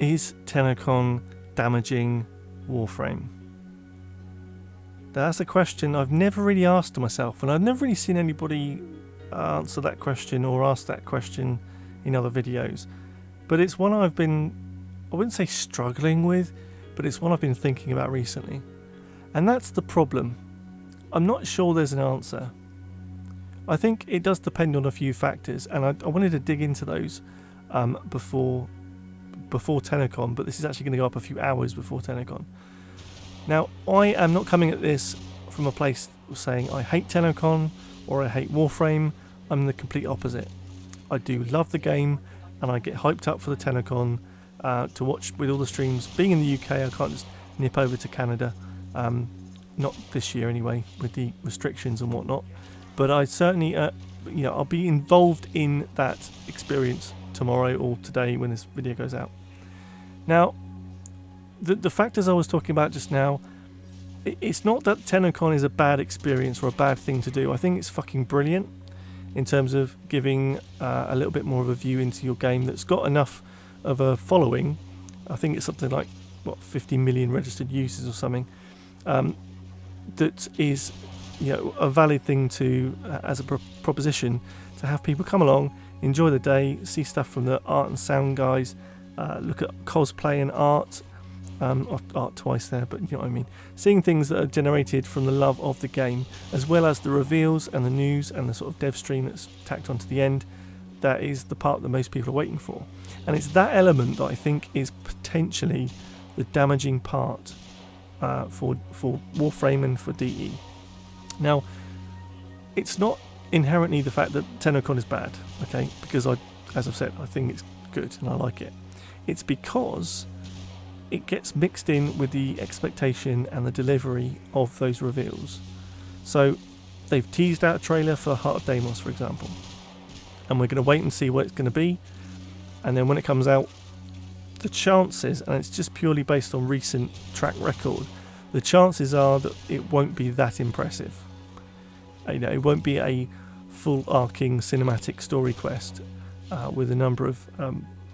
Is Tennocon damaging Warframe? That's a question I've never really asked myself, and I've never really seen anybody answer that question or ask that question in other videos. But it's one I've been, I wouldn't say struggling with, but it's one I've been thinking about recently. And that's the problem. I'm not sure there's an answer. I think it does depend on a few factors, and I wanted to dig into those before Tennocon, but this is actually going to go up a few hours before Tennocon. Now, I am not coming at this from a place of saying I hate Tennocon or I hate Warframe. I'm the complete opposite. I do love the game, and I get hyped up for the Tennocon to watch with all the streams. Being in the UK, I can't just nip over to Canada. Not this year anyway, with the restrictions and whatnot. But I certainly, I'll be involved in that experience tomorrow or today when this video goes out. Now, the factors I was talking about just now, it's not that Tennocon is a bad experience or a bad thing to do. I think it's fucking brilliant in terms of giving a little bit more of a view into your game that's got enough of a following. I think it's something like 50 million registered users or something. That is, a valid thing to as a proposition to have people come along, enjoy the day, see stuff from the art and sound guys, look at cosplay and art twice there, but you know what I mean. Seeing things that are generated from the love of the game, as well as the reveals and the news and the sort of dev stream that's tacked onto the end. That is the part that most people are waiting for, and it's that element that I think is potentially the damaging part for Warframe and for DE. Now, it's not inherently the fact that Tennocon is bad, okay? Because as I've said, I think it's good and I like it. It's because it gets mixed in with the expectation and the delivery of those reveals. So they've teased out a trailer for Heart of Deimos, for example, and we're going to wait and see what it's going to be. And then when it comes out, the chances, and it's just purely based on recent track record, the chances are that it won't be that impressive. It won't be a full arcing cinematic story quest with a number of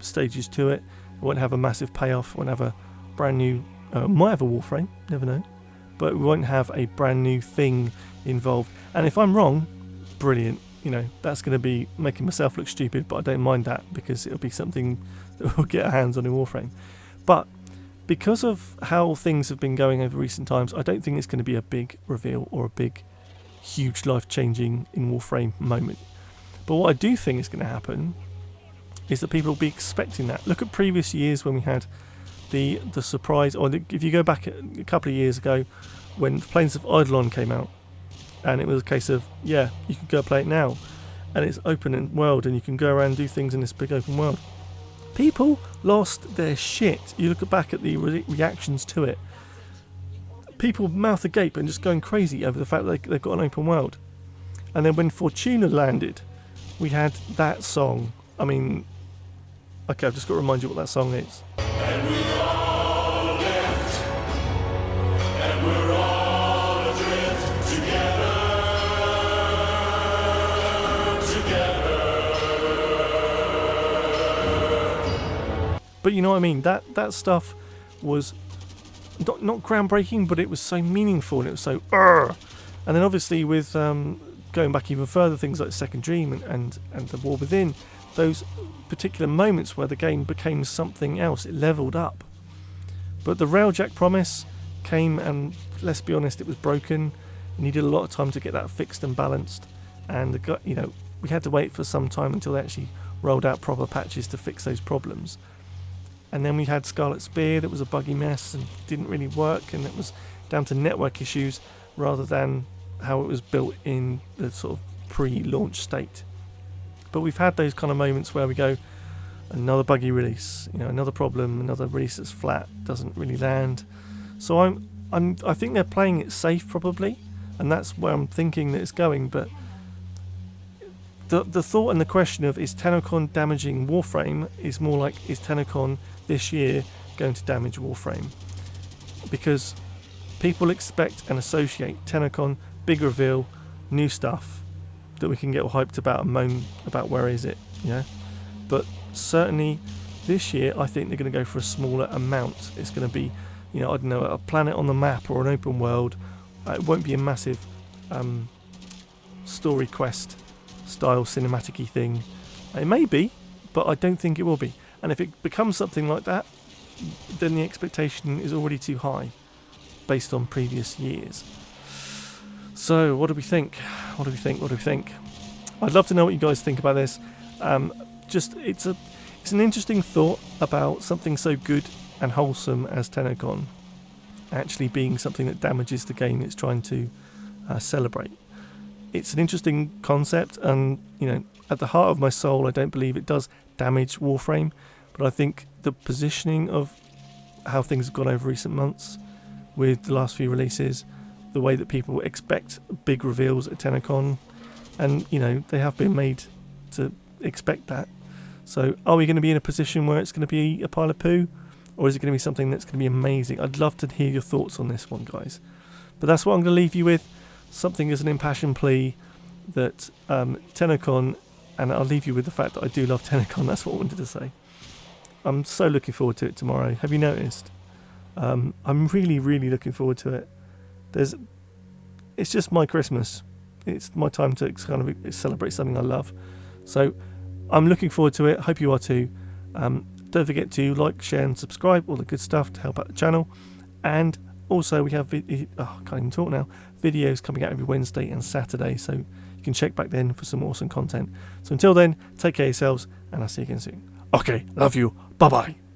stages to it. It won't have a massive payoff. It won't have a brand new, might have a Warframe, never know, but we won't have a brand new thing involved. And if I'm wrong, brilliant. That's going to be making myself look stupid, but I don't mind that because it'll be something that we'll get our hands on in Warframe. But because of how things have been going over recent times, I don't think it's going to be a big reveal or a big, huge life-changing in Warframe moment. But what I do think is going to happen is that people will be expecting that. Look at previous years when we had the surprise, or if you go back a couple of years ago when Plains of Eidolon came out, and it was a case of, you can go play it now, and it's open world, and you can go around and do things in this big open world. People lost their shit. You look back at the reactions to it. People mouth agape and just going crazy over the fact that they've got an open world. And then when Fortuna landed, we had that song. I mean, okay, I've just got to remind you what that song is. And we all left, and we're all adrift together. But you know what I mean? That stuff was not groundbreaking, but it was so meaningful and it was so And then obviously with going back even further, things like Second Dream and The War Within, those particular moments where the game became something else, it leveled up. But the Railjack promise came, and let's be honest, it was broken. It needed a lot of time to get that fixed and balanced, and we had to wait for some time until they actually rolled out proper patches to fix those problems. And then we had Scarlet Spear that was a buggy mess and didn't really work, and it was down to network issues rather than how it was built in the sort of pre-launch state. But we've had those kind of moments where we go, another buggy release, another problem, another release that's flat, doesn't really land. So I think they're playing it safe probably, and that's where I'm thinking that it's going. But the thought and the question of is Tennocon damaging Warframe is more like, is Tennocon this year going to damage Warframe? Because people expect and associate Tennocon, big reveal, new stuff that we can get all hyped about and moan about where is it, But certainly This year, I think they're going to go for a smaller amount. It's going to be, I don't know, a planet on the map or an open world. It won't be a massive story quest style cinematic-y thing. It may be, but I don't think it will be. And if it becomes something like that, then the expectation is already too high based on previous years. So what do we think? What do we think? I'd love to know what you guys think about this. It's an interesting thought about something so good and wholesome as Tennocon actually being something that damages the game it's trying to celebrate. It's an interesting concept, and at the heart of my soul, I don't believe it does damage Warframe, but I think the positioning of how things have gone over recent months with the last few releases, the way that people expect big reveals at Tennocon, and they have been made to expect that. So are we going to be in a position where it's going to be a pile of poo, or is it going to be something that's going to be amazing? I'd love to hear your thoughts on this one, guys. But that's what I'm going to leave you with, something as an impassioned plea that Tennocon, and I'll leave you with the fact that I do love Tennocon. That's what I wanted to say. I'm so looking forward to it tomorrow. Have you noticed? I'm really, really looking forward to it. It's just my Christmas. It's my time to kind of celebrate something I love. So I'm looking forward to it. Hope you are too. Don't forget to like, share and subscribe, all the good stuff to help out the channel. And also we have, I can't even talk now, videos coming out every Wednesday and Saturday. So you can check back then for some awesome content. So until then, take care of yourselves, and I'll see you again soon. Okay, love you. Bye-bye.